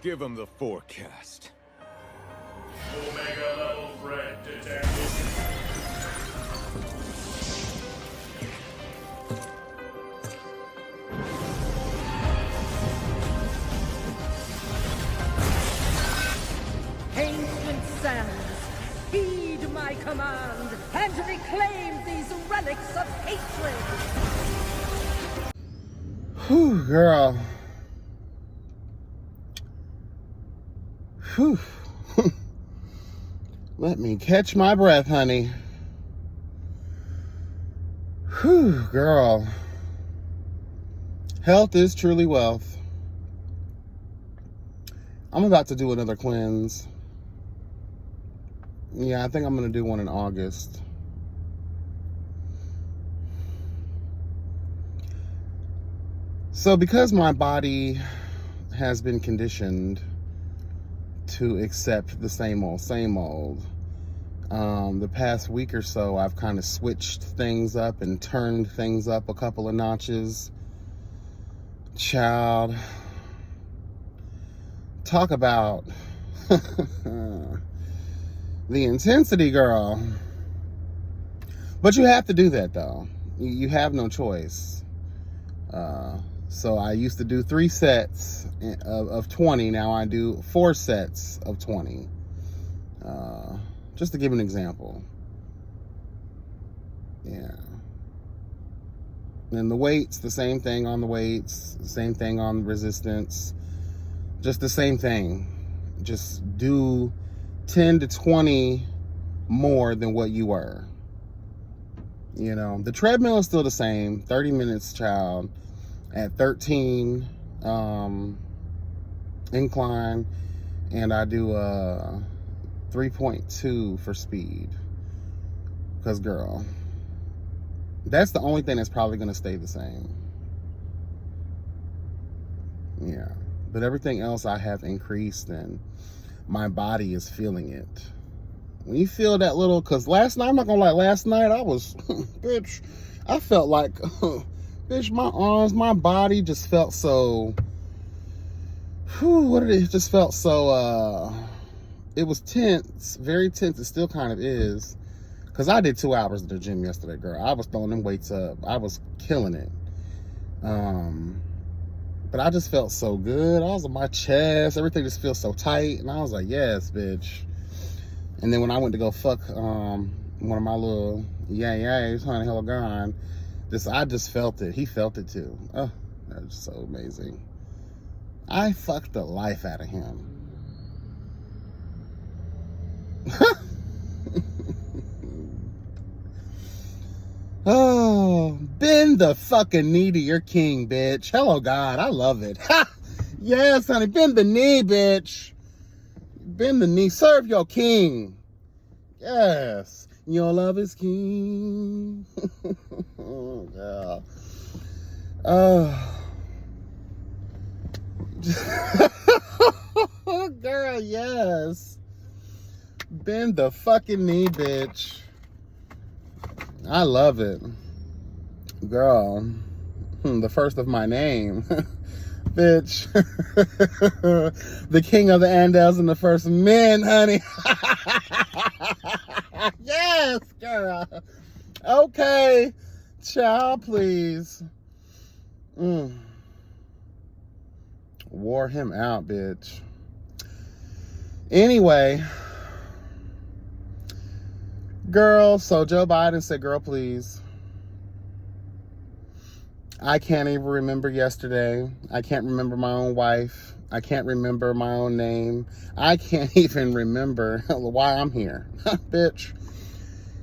Give him the forecast. Omega level threat detected. Ancient sands, heed my command and reclaim these relics of hatred. Whew, girl. Whew. Let me catch my breath, honey. Whew, girl. Health is truly wealth. I'm about to do another cleanse. Yeah, I think I'm going to do one in August. So because my body has been conditioned to accept the same old, the past week or so, I've kind of switched things up and turned things up a couple of notches. Child, talk about the intensity, girl. But you have to do that, though. You have no choice. So I used to do 3 sets of 20. Now I do 4 sets of 20. Just to give an example. Yeah. And the weights, the same thing on the weights, the same thing on resistance. Just the same thing. Just do 10 to 20 more than what you were. You know, the treadmill is still the same. 30 minutes, child. At 13 incline, and I do 3.2 for speed, because girl, that's the only thing that's probably going to stay the same. Yeah, but everything else I have increased, and my body is feeling it. When you feel that little, because last night, I'm not gonna lie, last night I was bitch, I felt like bitch, my arms, my body just felt so, it just felt so, it was tense, very tense. It still kind of is. Because I did 2 hours at the gym yesterday, girl. I was throwing them weights up. I was killing it. But I just felt so good. I was on my chest. Everything just feels so tight. And I was like, yes, bitch. And then when I went to go fuck one of my little yays, honey, hella gone, I just felt it. He felt it too. Oh, that was so amazing. I fucked the life out of him. Oh, bend the fucking knee to your king, bitch. Hello, God. I love it. Yes, honey. Bend the knee, bitch. Bend the knee. Serve your king. Yes. Your love is king. Oh, God. Oh, girl, yes. Bend the fucking knee, bitch. I love it. Girl, the first of my name. Bitch. The king of the Andals and the first men, honey. Yes, girl. Okay. Child, please. Wore him out, bitch. Anyway. Girl, so Joe Biden said, girl, please. I can't even remember yesterday. I can't remember my own wife. I can't remember my own name. I can't even remember why I'm here. Bitch.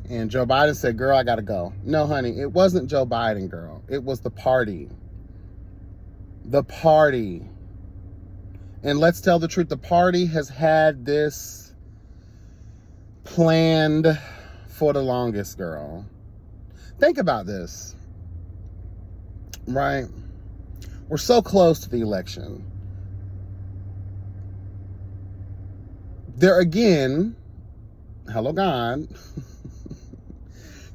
And Joe Biden said, girl, I gotta go. No, honey, it wasn't Joe Biden, girl. It was the party. The party. And let's tell the truth, the party has had this planned for the longest, girl. Think about this, right? We're so close to the election. They're again, hello God,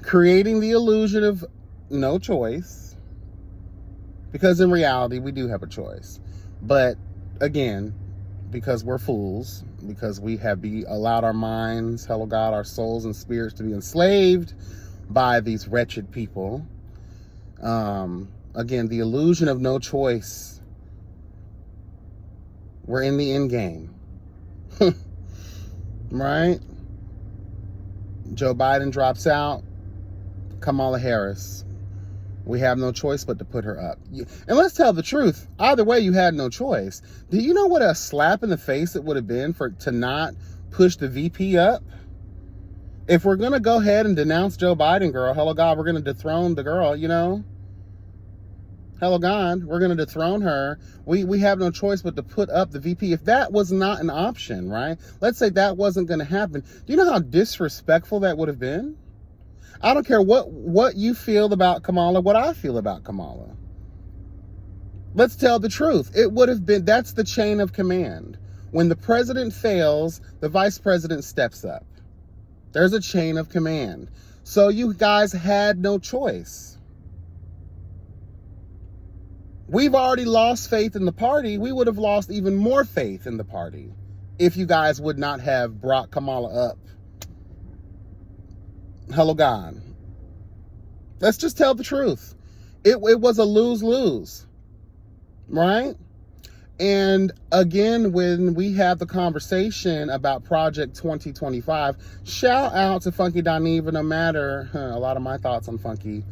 creating the illusion of no choice, because in reality, we do have a choice. But again, because we're fools, because we have allowed our minds, hello God, our souls and spirits to be enslaved by these wretched people. Again, the illusion of no choice. We're in the end game. Right? Joe Biden drops out. Kamala Harris. We have no choice but to put her up. And let's tell the truth. Either way, you had no choice. Do you know what a slap in the face it would have been to not push the VP up? If we're going to go ahead and denounce Joe Biden, girl, hello God, we're going to dethrone the girl, you know? Hello God, we're going to dethrone her. We have no choice but to put up the VP. If that was not an option, right? Let's say that wasn't going to happen. Do you know how disrespectful that would have been? I don't care what you feel about Kamala, what I feel about Kamala. Let's tell the truth. It would have been, that's the chain of command. When the president fails, the vice president steps up. There's a chain of command. So you guys had no choice. We've already lost faith in the party. We would have lost even more faith in the party if you guys would not have brought Kamala up. Hello, God. Let's just tell the truth. It was a lose-lose, right? And again, when we have the conversation about Project 2025, shout out to Funky Dineva. No matter a lot of my thoughts on Funky,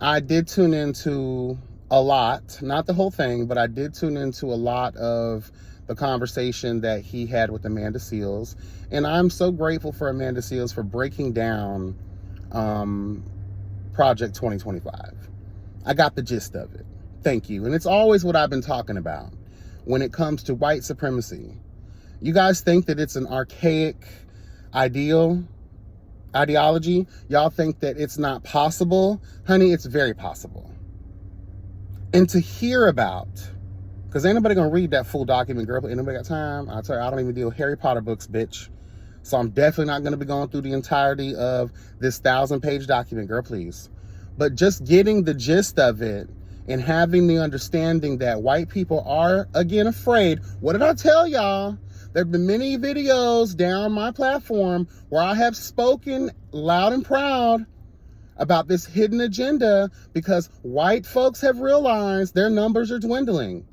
I did tune into a lot, not the whole thing, but I did tune into a lot of the conversation that he had with Amanda Seales. And I'm so grateful for Amanda Seales for breaking down Project 2025. I got the gist of it. Thank you. And it's always what I've been talking about when it comes to white supremacy. You guys think that it's an archaic ideology? Y'all think that it's not possible? Honey, it's very possible. And to hear about, because ain't nobody gonna read that full document, girl, but ain't nobody got time. I tell you, I don't even deal with Harry Potter books, bitch. So I'm definitely not gonna be going through the entirety of this 1,000-page document, girl, please. But just getting the gist of it and having the understanding that white people are, again, afraid. What did I tell y'all? There have been many videos down my platform where I have spoken loud and proud about this hidden agenda because white folks have realized their numbers are dwindling.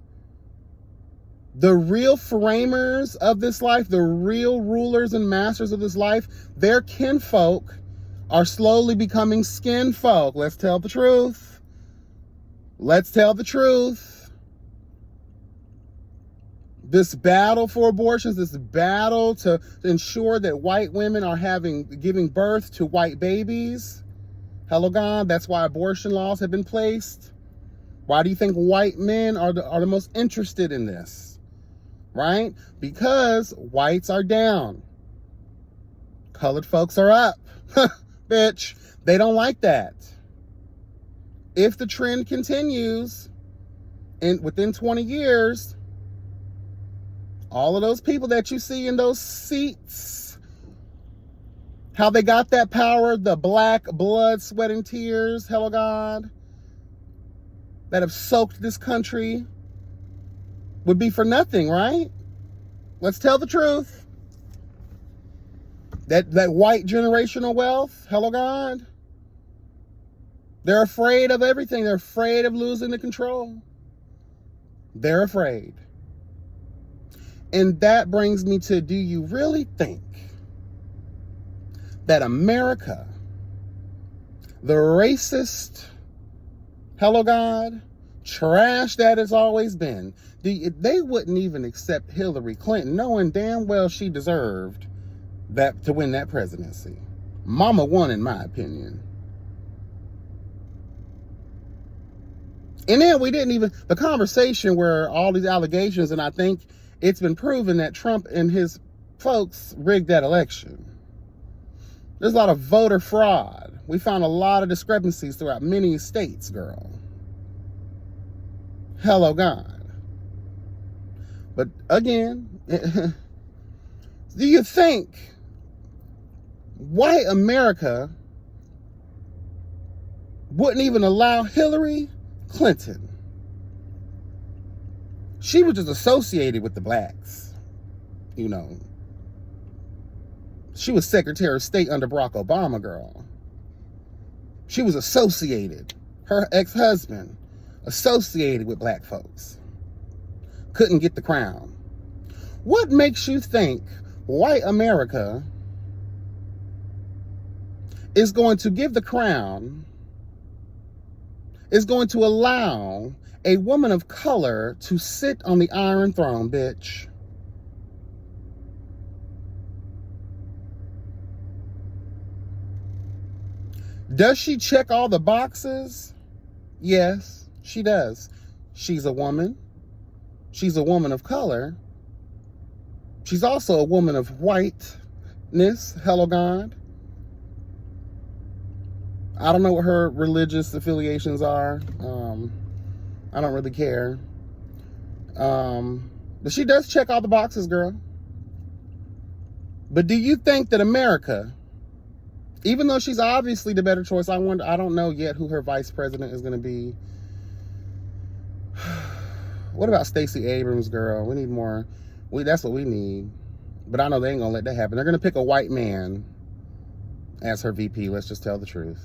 The real framers of this life, the real rulers and masters of this life, their kinfolk are slowly becoming skin folk. Let's tell the truth. Let's tell the truth. This battle for abortions, this battle to ensure that white women are giving birth to white babies. Hello, God. That's why abortion laws have been placed. Why do you think white men are the most interested in this? Right? Because whites are down. Colored folks are up. Bitch, they don't like that. If the trend continues, and within 20 years, all of those people that you see in those seats, how they got that power, the black blood, sweat, and tears, hello God, that have soaked this country, would be for nothing, right? Let's tell the truth. That white generational wealth, hello God, they're afraid of everything. They're afraid of losing the control. They're afraid. And that brings me to, do you really think that America, the racist, hello God, trash that it's always been, they wouldn't even accept Hillary Clinton, knowing damn well she deserved that to win that presidency. Mama won, in my opinion. And then we didn't even, the conversation where all these allegations, and I think it's been proven that Trump and his folks rigged that election. There's a lot of voter fraud. We found a lot of discrepancies throughout many states, girl. Hello, God. But again, do you think white America wouldn't even allow Hillary Clinton? She was just associated with the blacks. you know, she was Secretary of State under Barack Obama, girl. She was associated, her ex-husband, associated with black folks. Couldn't get the crown. What makes you think white America is going to give the crown, is going to allow a woman of color to sit on the Iron Throne, bitch? Does she check all the boxes? Yes, she does. She's a woman. She's a woman of color. She's also a woman of whiteness. Hello, God. I don't know what her religious affiliations are. I don't really care. But she does check all the boxes, girl. But do you think that America, even though she's obviously the better choice, I don't know yet who her vice president is going to be. What about Stacey Abrams, girl? We need more. That's what we need. But I know they ain't going to let that happen. They're going to pick a white man as her VP. Let's just tell the truth.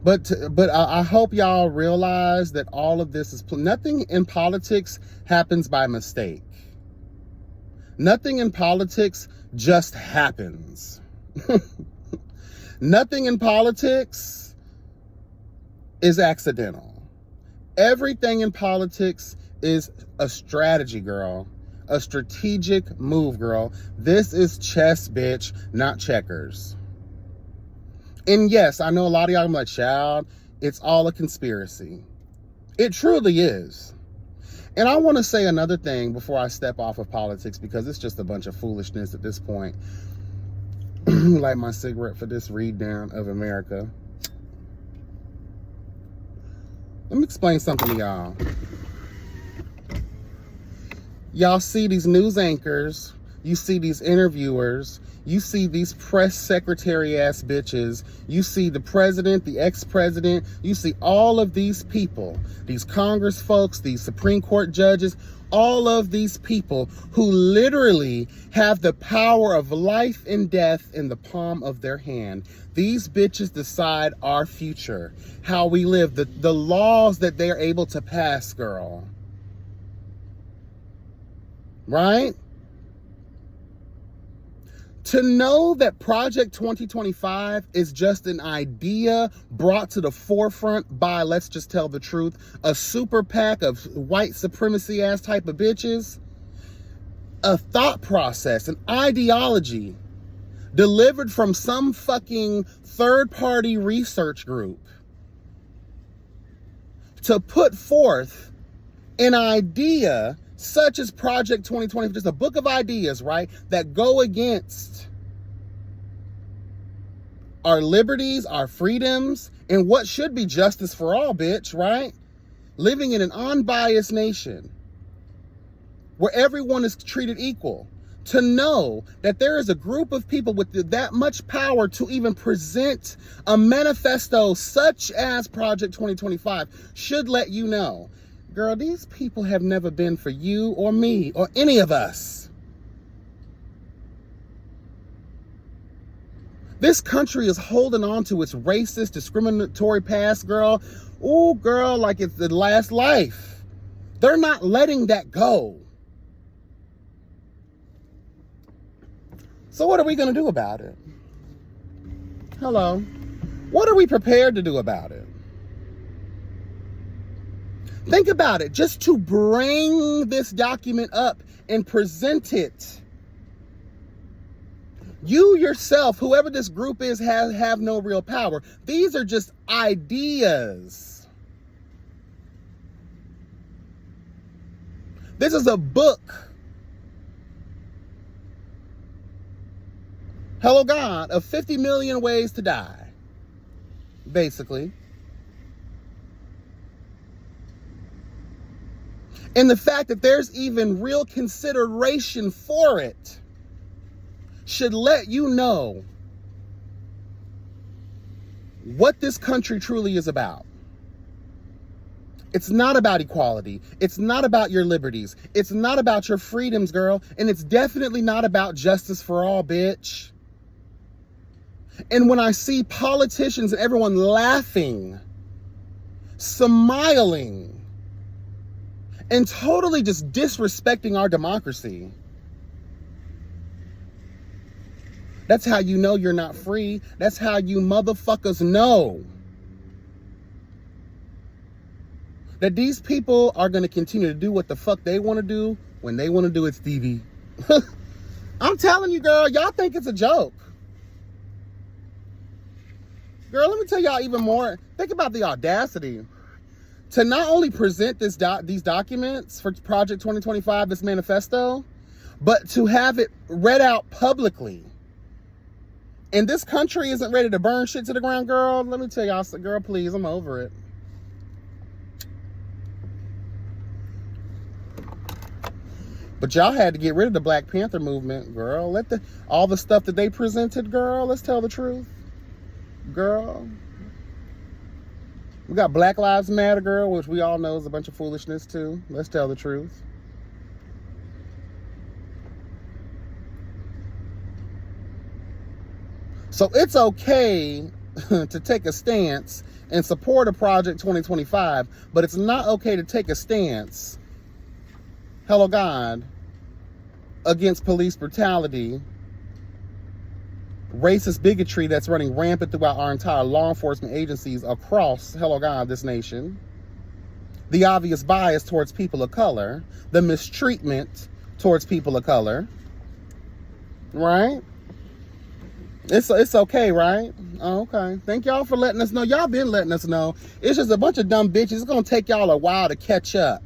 But I hope y'all realize that all of this is, nothing in politics happens by mistake. Nothing in politics just happens. Nothing in politics is accidental. Everything in politics is a strategy, girl. A strategic move, girl. This is chess, bitch, not checkers. And yes, I know a lot of y'all are like, child, it's all a conspiracy. It truly is. And I want to say another thing before I step off of politics, because it's just a bunch of foolishness at this point. Light my cigarette for this read down of America. Let me explain something to y'all. Y'all see these news anchors, you see these interviewers, you see these press secretary ass bitches, you see the president, the ex-president, you see all of these people, these Congress folks, these Supreme Court judges, all of these people who literally have the power of life and death in the palm of their hand. These bitches decide our future, how we live, the laws that they're able to pass, girl. Right? To know that Project 2025 is just an idea brought to the forefront by, let's just tell the truth, a super PAC of white supremacy ass type of bitches, a thought process, an ideology delivered from some fucking third-party research group to put forth an idea such as Project 2020, just a book of ideas, right, that go against our liberties, our freedoms, and what should be justice for all, bitch, right? Living in an unbiased nation where everyone is treated equal. To know that there is a group of people with that much power to even present a manifesto such as Project 2025 should let you know, girl, these people have never been for you or me or any of us. This country is holding on to its racist, discriminatory past, girl. Ooh, girl, like it's the last life. They're not letting that go. So what are we going to do about it? Hello. What are we prepared to do about it? Think about it. Just to bring this document up and present it. You yourself, whoever this group is, have no real power. These are just ideas. This is a book. Hello, God, of 50 million ways to die, basically. And the fact that there's even real consideration for it should let you know what this country truly is about. It's not about equality. It's not about your liberties. It's not about your freedoms, girl. And it's definitely not about justice for all, bitch. And when I see politicians and everyone laughing, smiling, and totally just disrespecting our democracy, that's how you know you're not free. That's how you motherfuckers know that these people are going to continue to do what the fuck they want to do when they want to do it, Stevie. I'm telling you, girl, y'all think it's a joke. Girl, let me tell y'all even more. Think about the audacity to not only present these documents for Project 2025, this manifesto, but to have it read out publicly. And this country isn't ready to burn shit to the ground, girl. Let me tell y'all, girl, please, I'm over it. But y'all had to get rid of the Black Panther movement, girl. All the stuff that they presented, girl, let's tell the truth. Girl. We got Black Lives Matter, girl, which we all know is a bunch of foolishness too. Let's tell the truth. So it's okay to take a stance and support a Project 2025, but it's not okay to take a stance, hello God, against police brutality, racist bigotry that's running rampant throughout our entire law enforcement agencies across, hello God, this nation, the obvious bias towards people of color, the mistreatment towards people of color, right? It's okay, right? Oh, okay. Thank y'all for letting us know. Y'all been letting us know. It's just a bunch of dumb bitches. It's going to take y'all a while to catch up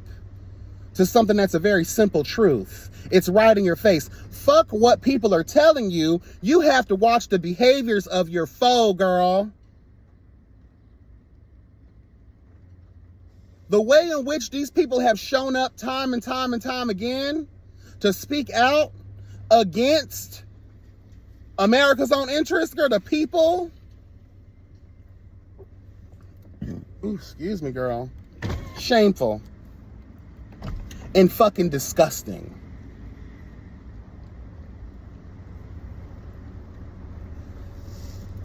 to something that's a very simple truth. It's right in your face. Fuck what people are telling you. You have to watch the behaviors of your foe, girl. The way in which these people have shown up time and time and time again to speak out against America's own interests, girl, the people. Ooh, excuse me, girl. Shameful. And fucking disgusting.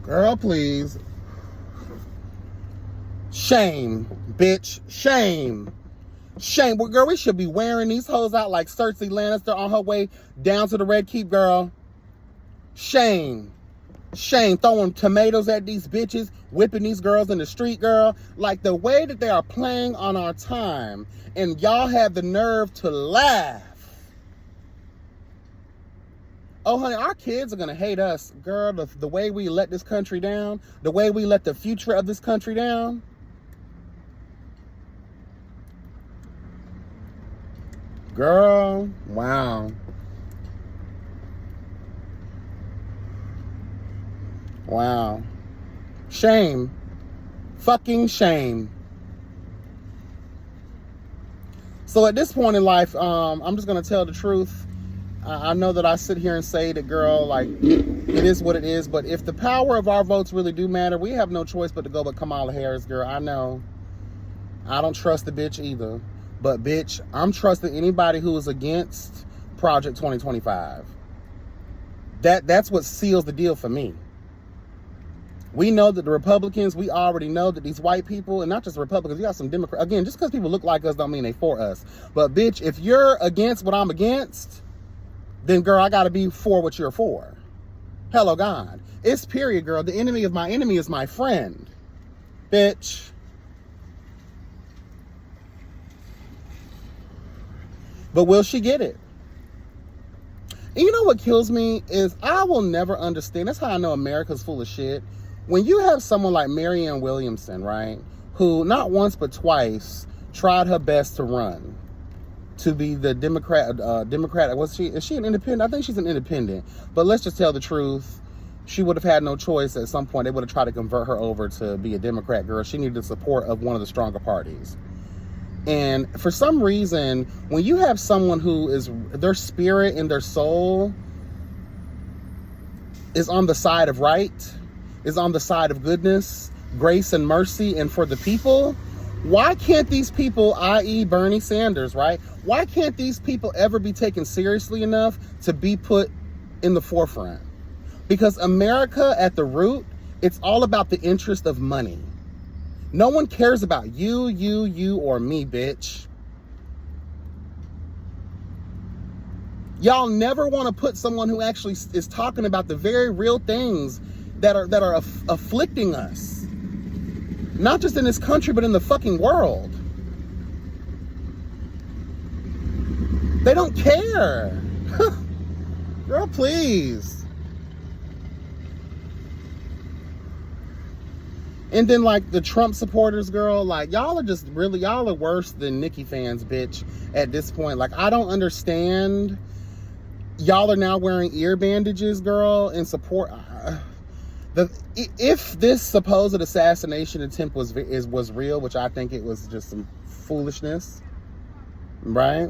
Girl, please. Shame, bitch. Shame. Shame. Well, girl, we should be wearing these hoes out like Cersei Lannister on her way down to the Red Keep, girl. Shame. Shame. Throwing tomatoes at these bitches, whipping these girls in the street, girl. Like the way that they are playing on our time. And y'all have the nerve to laugh. Oh, honey, our kids are going to hate us, girl. The way we let this country down, the way we let the future of this country down. Girl, wow. Wow. Shame. Fucking shame. So at this point in life, I'm just going to tell the truth. I know that I sit here and say that, girl, like, it is what it is. But if the power of our votes really do matter, we have no choice but to go with Kamala Harris, girl. I know. I don't trust the bitch either. But, bitch, I'm trusting anybody who is against Project 2025. That's what seals the deal for me. We know that the Republicans, we already know that these white people, and not just Republicans, you got some Democrats. Again, just because people look like us don't mean they for us. But, bitch, if you're against what I'm against, then, girl, I got to be for what you're for. Hello, God. It's period, girl. The enemy of my enemy is my friend. Bitch. But will she get it? And you know what kills me is I will never understand. That's how I know America's full of shit. When you have someone like Marianne Williamson, right, who not once but twice tried her best to run to be the Democrat, is she an independent? I think she's an independent. But let's just tell the truth. She would have had no choice at some point. They would have tried to convert her over to be a Democrat, girl. She needed the support of one of the stronger parties. And for some reason, when you have someone who is, their spirit and their soul is on the side of right, is on the side of goodness, grace and mercy, and for the people, Why can't these people, i.e. Bernie Sanders, right? Why can't these people ever be taken seriously enough to be put in the forefront? Because America at the root, it's all about the interest of money. No one cares about you, or me, bitch. Y'all never want to put someone who actually is talking about the very real things that are afflicting us. Not just in this country, but in the fucking world. They don't care. Girl, please. And then, like, the Trump supporters, girl, like, y'all are worse than Nicki fans, bitch, at this point. Like, I don't understand. Y'all are now wearing ear bandages, girl, in support. If this supposed assassination attempt was real, which I think it was just some foolishness, right?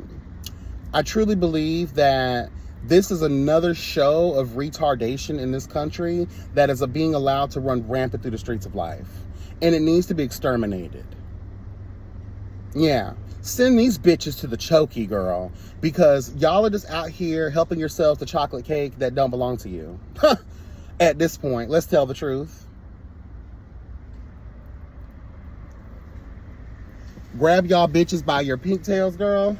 I truly believe that this is another show of retardation in this country that is being allowed to run rampant through the streets of life. And it needs to be exterminated. Yeah. Send these bitches to the chokey, girl. Because y'all are just out here helping yourselves to chocolate cake that don't belong to you. At this point, let's tell the truth. Grab y'all bitches by your pigtails, girl,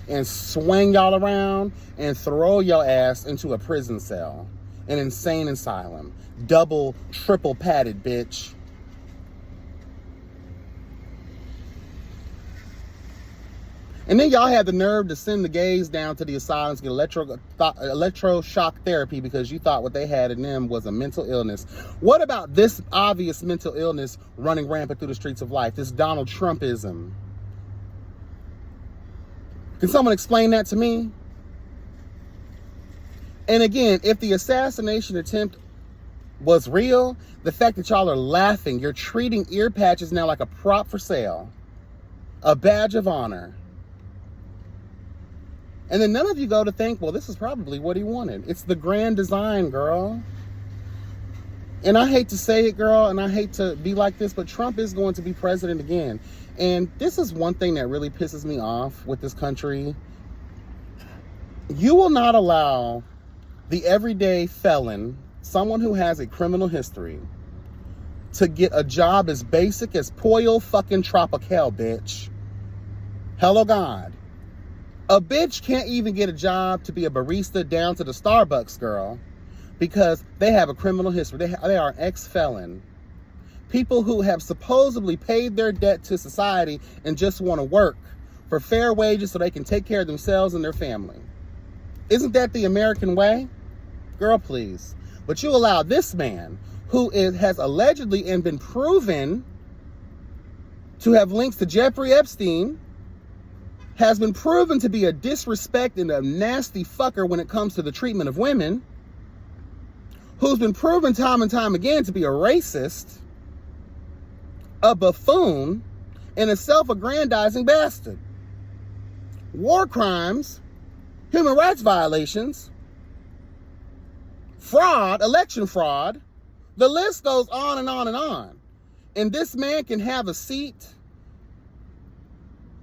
and swing y'all around and throw your ass into a prison cell, an insane asylum, double, triple padded, bitch. And then y'all had the nerve to send the gays down to the asylums to get electroshock therapy because you thought what they had in them was a mental illness. What about this obvious mental illness running rampant through the streets of life? This Donald Trumpism. Can someone explain that to me? And again, if the assassination attempt was real, the fact that y'all are laughing, you're treating ear patches now like a prop for sale, a badge of honor. And then none of you go to think, well, this is probably what he wanted. It's the grand design, girl. And I hate to say it, girl, and I hate to be like this, but Trump is going to be president again. And this is one thing that really pisses me off with this country. You will not allow the everyday felon, someone who has a criminal history, to get a job as basic as Pollo fucking Tropical, bitch. Hello, God. A bitch can't even get a job to be a barista down to the Starbucks, girl, because they have a criminal history. They are an ex-felon. People who have supposedly paid their debt to society and just want to work for fair wages so they can take care of themselves and their family. Isn't that the American way? Girl, please. But you allow this man, who has allegedly and been proven to have links to Jeffrey Epstein, has been proven to be a disrespect and a nasty fucker when it comes to the treatment of women, who's been proven time and time again to be a racist, a buffoon, and a self-aggrandizing bastard. War crimes, human rights violations, fraud, election fraud, the list goes on and on and on. And this man can have a seat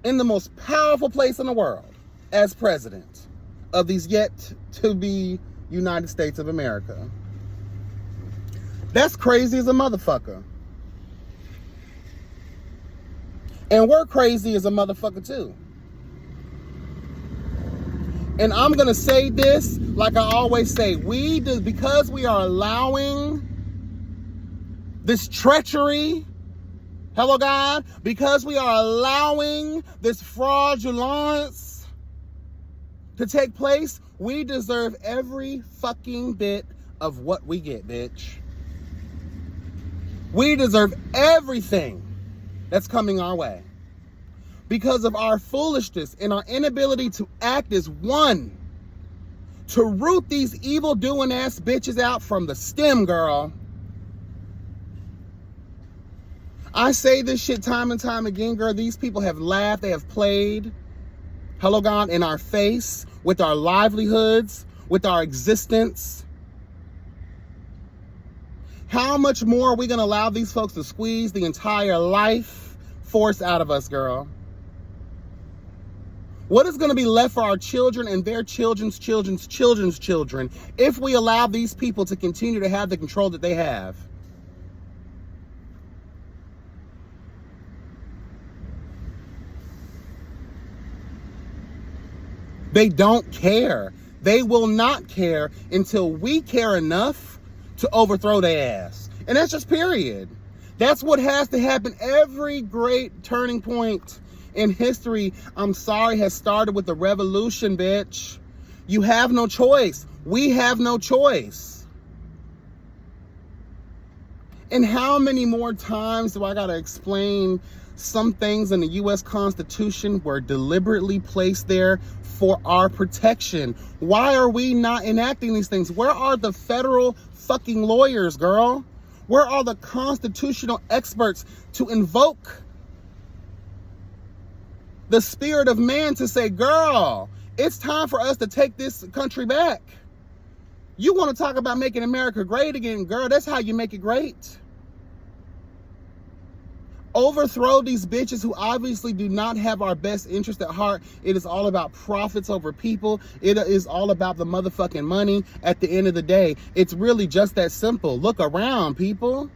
in the most powerful place in the world as president of these yet to be United States of America. That's crazy as a motherfucker. And we're crazy as a motherfucker too. And I'm going to say this like I always say, because we are allowing this treachery, hello, God, because we are allowing this fraudulence to take place, we deserve every fucking bit of what we get, bitch. We deserve everything that's coming our way because of our foolishness and our inability to act as one, to root these evil doing ass bitches out from the stem, girl. I say this shit time and time again, girl. These people have laughed. They have played, hello, God, in our face, with our livelihoods, with our existence. How much more are we going to allow these folks to squeeze the entire life, force out of us, girl? What is going to be left for our children and their children's children's children's children if we allow these people to continue to have the control that they have? They don't care. They will not care until we care enough to overthrow their ass. And that's just period. That's what has to happen. Every great turning point in history, I'm sorry, has started with the revolution, bitch. You have no choice. We have no choice. And how many more times do I gotta explain some things in the U.S. Constitution were deliberately placed there for our protection? Why are we not enacting these things? Where are the federal fucking lawyers, girl? Where are the constitutional experts to invoke the spirit of man to say, girl, it's time for us to take this country back? You want to talk about making America great again, girl? That's how you make it great. Overthrow these bitches who obviously do not have our best interest at heart. It is all about profits over people. It is all about the motherfucking money at the end of the day. It's really just that simple. Look around, people.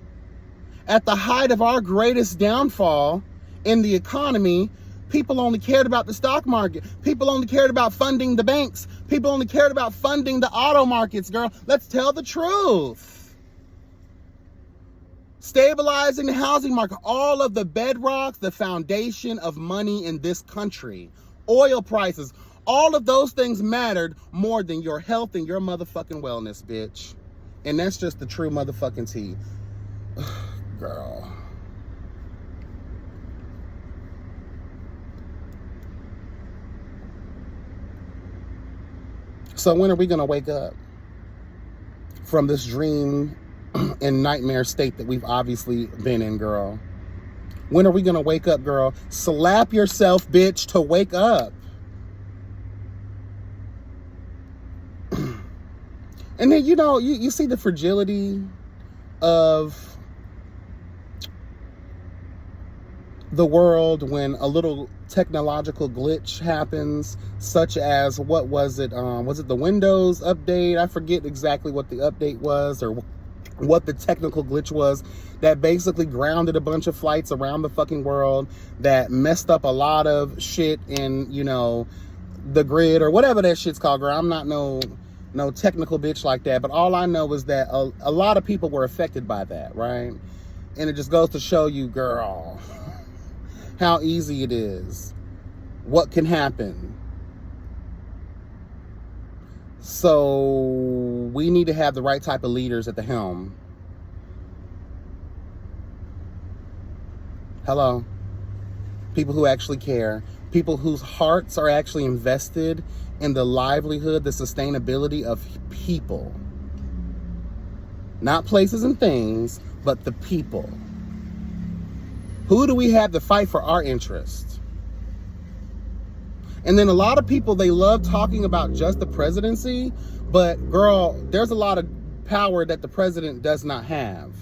At the height of our greatest downfall in the economy, people only cared about the stock market. People only cared about funding the banks. People only cared about funding the auto markets, girl. Let's tell the truth. Stabilizing the housing market, all of the bedrocks, the foundation of money in this country, oil prices, all of those things mattered more than your health and your motherfucking wellness, bitch. And that's just the true motherfucking tea. Girl. So when are we gonna wake up from this dream and nightmare state that we've obviously been in, girl? When are we gonna wake up, girl? Slap yourself, bitch, to wake up. And then, you know, you see the fragility of the world when a little technological glitch happens, such as, what was it? Was it the Windows update? I forget exactly what the update was, or what the technical glitch was that basically grounded a bunch of flights around the fucking world, that messed up a lot of shit in, you know, the grid or whatever that shit's called, girl. I'm not no technical bitch like that, but all I know is that a lot of people were affected by that, right? And it just goes to show you, girl, how easy it is, what can happen. So we need to have the right type of leaders at the helm. Hello. People who actually care. People whose hearts are actually invested in the livelihood, the sustainability of people. Not places and things, but the people. Who do we have to fight for our interests? And then a lot of people, they love talking about just the presidency, but girl, there's a lot of power that the president does not have.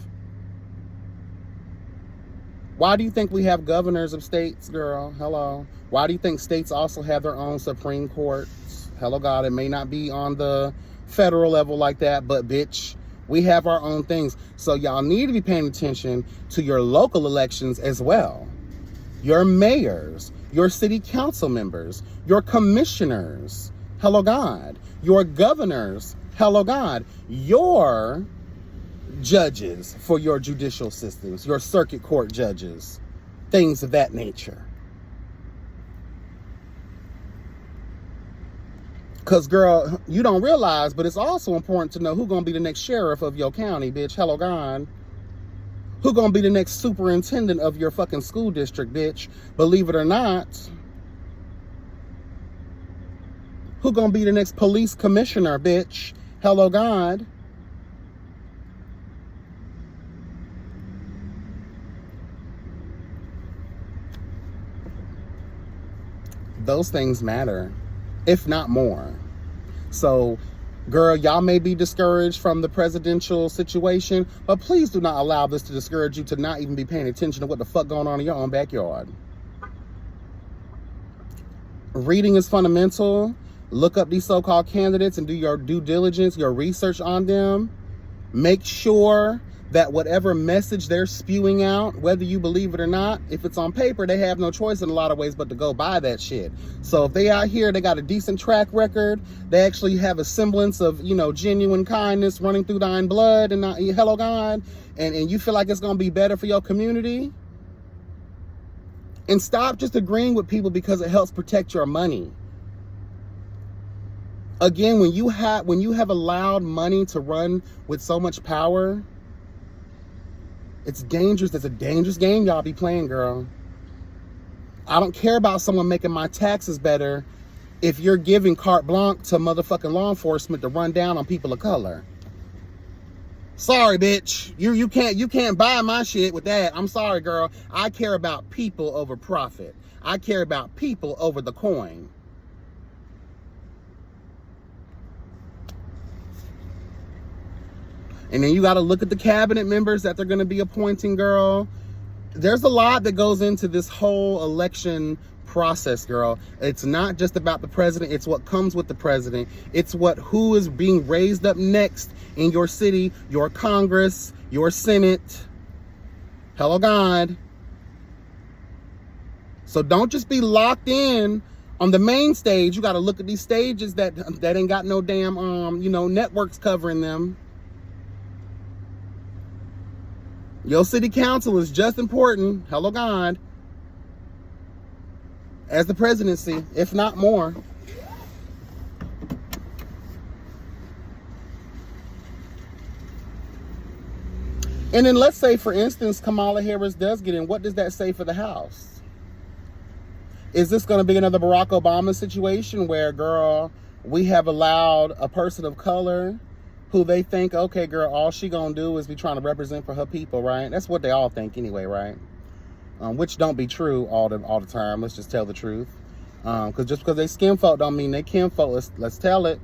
Why do you think we have governors of states, girl? Hello. Why do you think states also have their own Supreme Courts? Hello, God, it may not be on the federal level like that, but bitch, we have our own things. So y'all need to be paying attention to your local elections as well. Your mayors, your city council members, your commissioners, hello God, your governors, hello God, your judges for your judicial systems, your circuit court judges, things of that nature. Because, girl, you don't realize, but it's also important to know who's going to be the next sheriff of your county, bitch, hello God. Who gonna be the next superintendent of your fucking school district, bitch? Believe it or not. Who gonna be the next police commissioner, bitch? Hello, God. Those things matter, if not more. So Girl, y'all may be discouraged from the presidential situation, but please do not allow this to discourage you to not even be paying attention to what the fuck going on in your own backyard. Reading is fundamental. Look up these so-called candidates and do your due diligence, your research on them. Make sure that whatever message they're spewing out, whether you believe it or not, if it's on paper, they have no choice in a lot of ways but to go buy that shit. So if they out here, they got a decent track record, they actually have a semblance of, you know, genuine kindness running through thine blood and not, hello God, and you feel like it's going to be better for your community, and stop just agreeing with people because it helps protect your money. Again, when you have allowed money to run with so much power, it's dangerous. It's a dangerous game y'all be playing, girl. I don't care about someone making my taxes better if you're giving carte blanche to motherfucking law enforcement to run down on people of color. Sorry, bitch. You can't buy my shit with that. I'm sorry, girl. I care about people over profit. I care about people over the coin. And then you got to look at the cabinet members that they're going to be appointing, girl. There's a lot that goes into this whole election process, girl. It's not just about the president. It's what comes with the president. It's who is being raised up next in your city, your Congress, your Senate. Hello, God. So don't just be locked in on the main stage. You got to look at these stages that ain't got no damn, networks covering them. Your city council is just important, hello God, as the presidency, if not more. And then let's say, for instance, Kamala Harris does get in. What does that say for the House? Is this going to be another Barack Obama situation where, girl, we have allowed a person of color who they think, okay, girl, all she gonna do is be trying to represent for her people, right? That's what they all think anyway, right? Which don't be true all the time. Let's just tell the truth. Because just because they skin folk don't mean they kin folk. Let's tell it.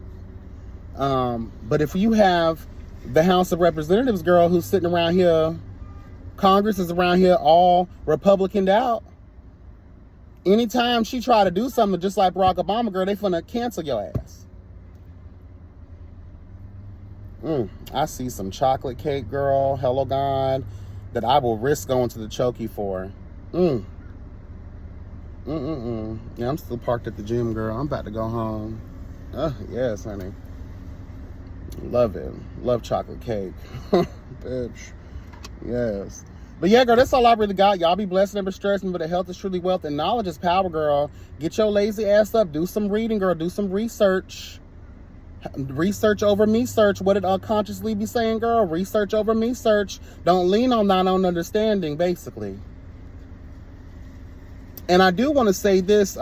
But if you have the House of Representatives, girl, who's sitting around here, Congress is around here all Republicaned out. Anytime she try to do something just like Barack Obama, girl, they finna cancel your ass. I see some chocolate cake, girl, hello God, that I will risk going to the Chokey for. Yeah, I'm still parked at the gym, girl. I'm about to go home. Yes, honey. Love it. Love chocolate cake. Bitch. Yes. But yeah, girl, that's all I really got. Y'all be blessed and never stressed. Remember that health is truly wealth and knowledge is power, girl. Get your lazy ass up. Do some reading, girl. Do some research. Research over me search. What did unconsciously be saying, girl? Research over me search. Don't lean on thine own understanding, basically. And I do want to say this.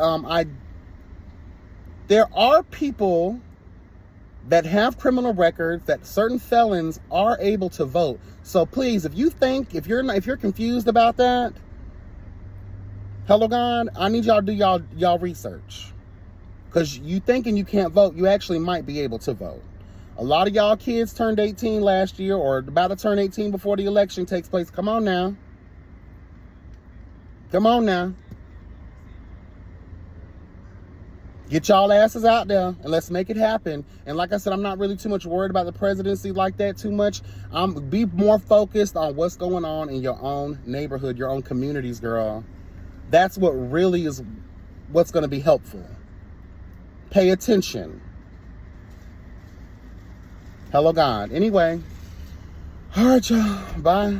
There are people that have criminal records, that certain felons are able to vote. So please, if you're confused about that, hello God, I need y'all to do y'all research. Because you thinking you can't vote, you actually might be able to vote. A lot of y'all kids turned 18 last year or about to turn 18 before the election takes place. Come on now. Come on now. Get y'all asses out there and let's make it happen. And like I said, I'm not really too much worried about the presidency like that too much. Be more focused on what's going on in your own neighborhood, your own communities, girl. That's what really is what's going to be helpful. Pay attention. Hello, God. Anyway. All right, y'all. Bye.